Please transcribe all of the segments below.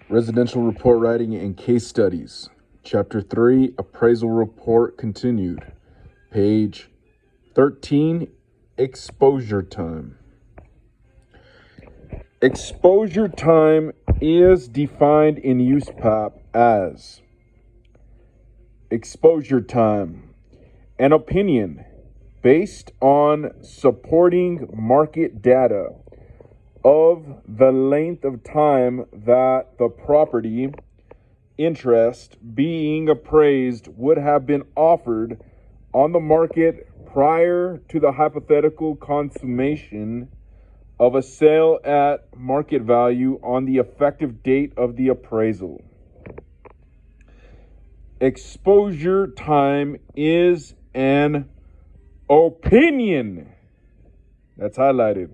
Residential report writing and case studies. Chapter 3, appraisal report continued. Page 13, exposure time. Exposure time is defined in USPAP as exposure time, an opinion based on supporting market data of the length of time that the property interest being appraised would have been offered on the market prior to the hypothetical consummation of a sale at market value on the effective date of the appraisal. Exposure time is an opinion. That's highlighted.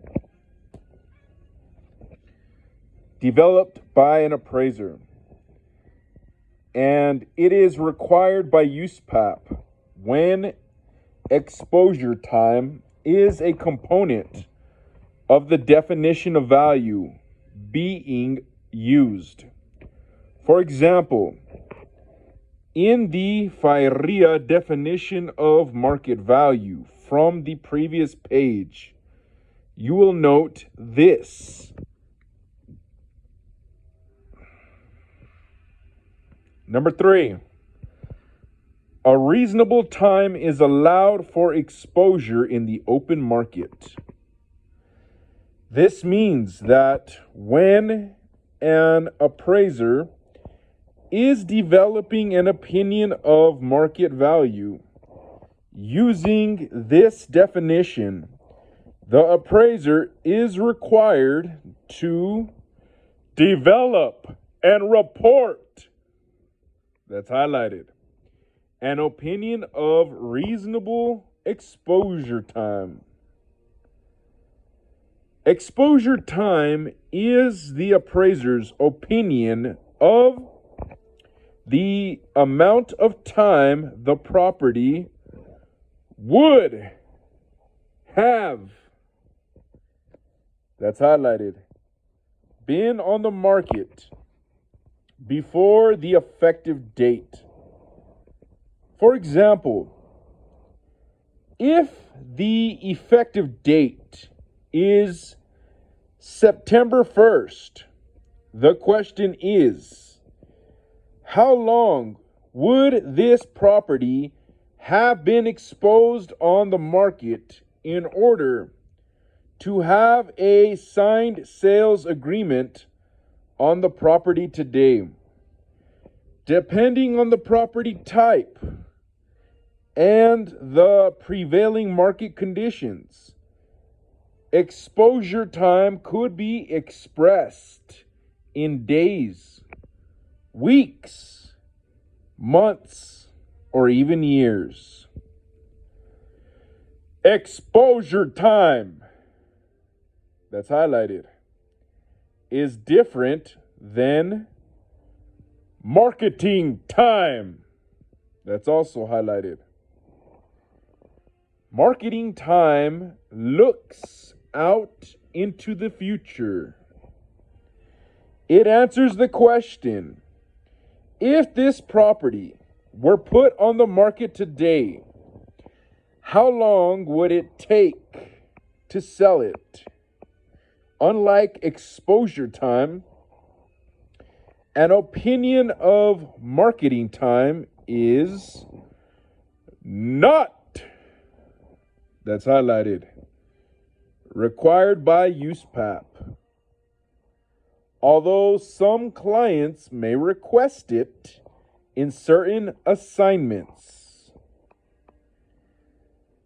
Developed by an appraiser. And it is required by USPAP when exposure time is a component of the definition of value being used. For example, in the FIRREA definition of market value from the previous page, you will note this. Number 3, a reasonable time is allowed for exposure in the open market. This means that when an appraiser is developing an opinion of market value using this definition, the appraiser is required to develop and report, that's highlighted, an opinion of reasonable exposure time. Exposure time is the appraiser's opinion of the amount of time the property would have, that's highlighted, been on the market before the effective date. For example, if the effective date is September 1st, the question is, how long would this property have been exposed on the market in order to have a signed sales agreement on the property today? Depending on the property type and the prevailing market conditions, exposure time could be expressed in days, weeks, months, or even years. Exposure time, that's highlighted, is different than marketing time. That's also highlighted. Marketing time looks out into the future. It answers the question, if this property were put on the market today, how long would it take to sell it? Unlike exposure time, an opinion of marketing time is not, that's highlighted, required by USPAP. Although some clients may request it in certain assignments.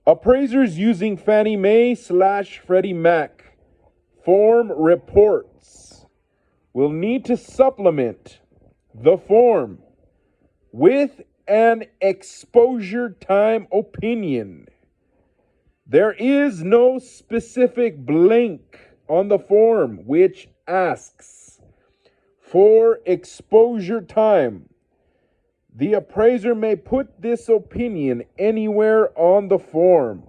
Appraisers using Fannie Mae / Freddie Mac form reports will need to supplement the form with an exposure time opinion. There is no specific blank on the form which asks for exposure time. The appraiser may put this opinion anywhere on the form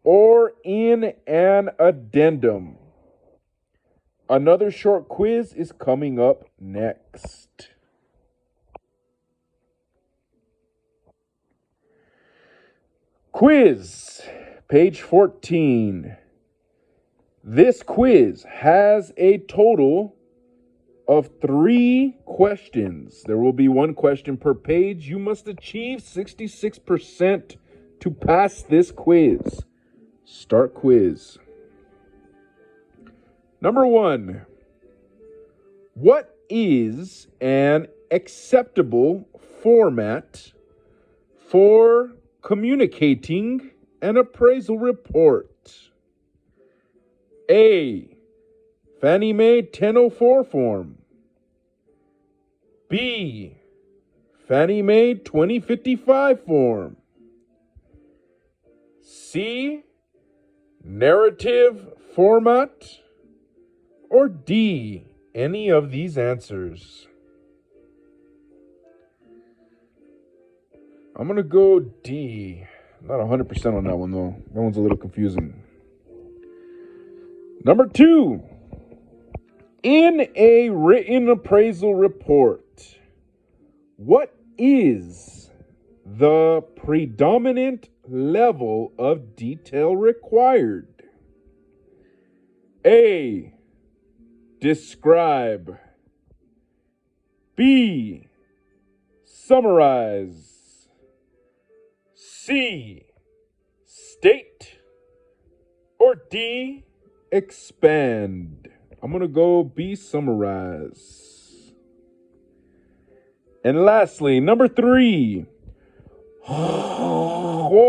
or in an addendum. Another short quiz is coming up next. Quiz, page 14. This quiz has a total of 3 questions. There will be 1 question per page. You must achieve 66% to pass this quiz. Start quiz. Number 1. What is an acceptable format for communicating an appraisal report? A. Fannie Mae 1004 form. B. Fannie Mae 2055 form. C. Narrative format. Or D. Any of these answers. I'm going to go D. I'm not 100% on that one, though. That one's a little confusing. Number 2. In a written appraisal report, what is the predominant level of detail required? A. Describe. B. Summarize. C. State. Or D. Expand. I'm going to go B. Summarize. And lastly, number 3. Jorge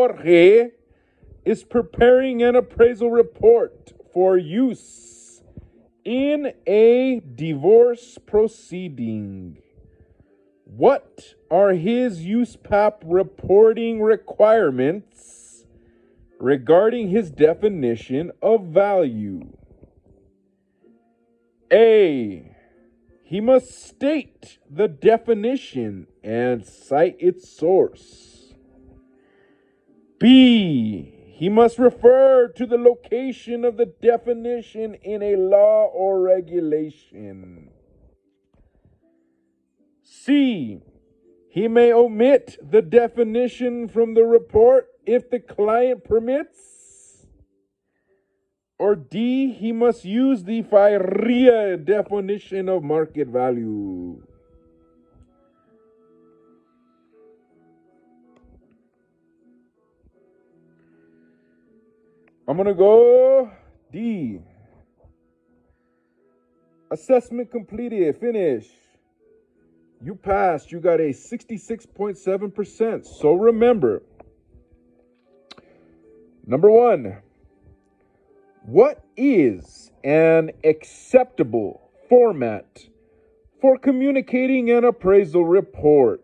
is preparing an appraisal report for use in a divorce proceeding. What are his USPAP reporting requirements regarding his definition of value? A. He must state the definition and cite its source. B. He must refer to the location of the definition in a law or regulation. C. He may omit the definition from the report if the client permits. Or D. He must use the FIRREA definition of market value. I'm going to go D. Assessment completed. Finish. You passed. You got a 66.7%. So remember, number 1, what is an acceptable format for communicating an appraisal report?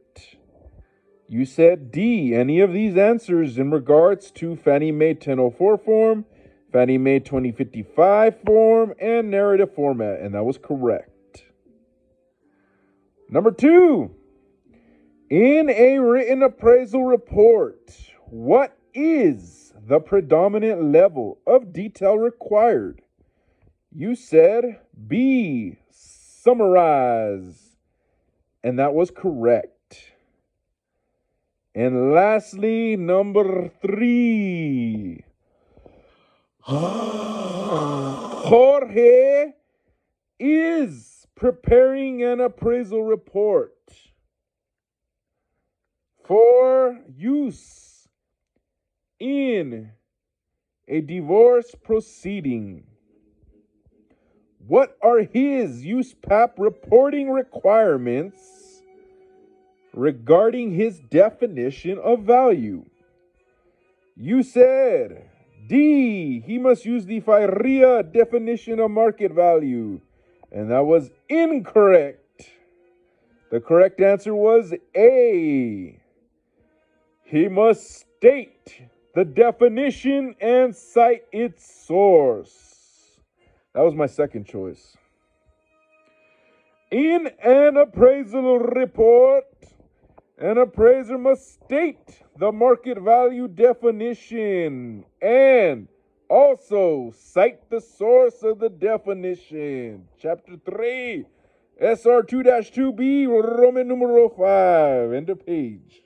You said D, any of these answers in regards to Fannie Mae 1004 form, Fannie Mae 2055 form, and narrative format, and that was correct. Number 2, in a written appraisal report, what is the predominant level of detail required? You said B, summarize, and that was correct. And lastly, number 3. Jorge is preparing an appraisal report for use in a divorce proceeding. What are his USPAP reporting requirements regarding his definition of value? You said D, he must use the FIRREA definition of market value, and that was incorrect. The correct answer was A. He must state the definition and cite its source. That was my second choice. In an appraisal report, an appraiser must state the market value definition and Also, cite the source of the definition. Chapter 3, SR 2-2B, Roman numeral 5. End of page.